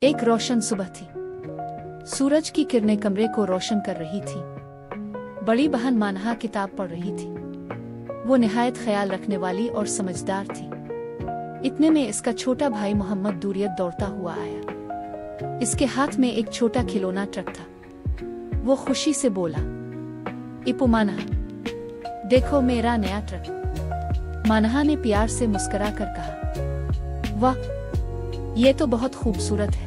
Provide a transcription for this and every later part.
एक रोशन सुबह थी। सूरज की किरणें कमरे को रोशन कर रही थी। बड़ी बहन मानहा किताब पढ़ रही थी। वो निहायत ख्याल रखने वाली और समझदार थी। इतने में इसका छोटा भाई मोहम्मद दूरियत दौड़ता हुआ आया। इसके हाथ में एक छोटा खिलौना ट्रक था। वो खुशी से बोला, इपु मानहा, देखो मेरा नया ट्रक। मानहा ने प्यार से मुस्कुरा कर कहा, वाह, ये तो बहुत खूबसूरत है।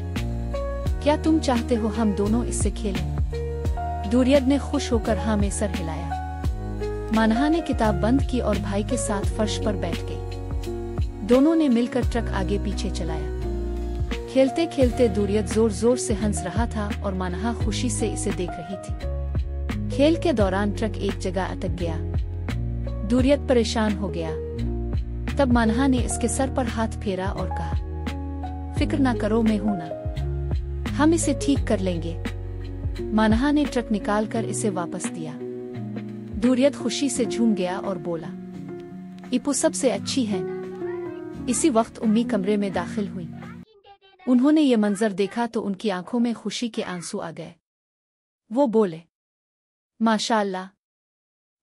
क्या तुम चाहते हो हम दोनों इससे खेलें? दूरियत ने खुश होकर हाँ में सर हिलाया। मानहा ने किताब बंद की और भाई के साथ फर्श पर बैठ गई। दोनों ने मिलकर ट्रक आगे पीछे चलाया। खेलते खेलते दूरियत जोर जोर से हंस रहा था और मानहा खुशी से इसे देख रही थी। खेल के दौरान ट्रक एक जगह अटक गया। दूरियत परेशान हो गया। तब मानहा ने इसके सर पर हाथ फेरा और कहा, फिक्र ना करो, मैं हूं ना, हम इसे ठीक कर लेंगे। मानहा ने ट्रक निकालकर इसे वापस दिया। दूरियत खुशी से झूम गया और बोला, इपु सबसे अच्छी है। इसी वक्त उम्मी कमरे में दाखिल हुई। उन्होंने ये मंजर देखा तो उनकी आंखों में खुशी के आंसू आ गए। वो बोले, माशाअल्लाह,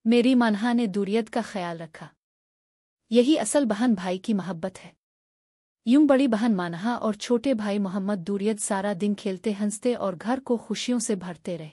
मेरी मानहा ने दूरियत का ख्याल रखा। यही असल बहन भाई की मोहब्बत है। यूं बड़ी बहन मानहा और छोटे भाई मोहम्मद दूरियत सारा दिन खेलते हंसते और घर को खुशियों से भरते रहे।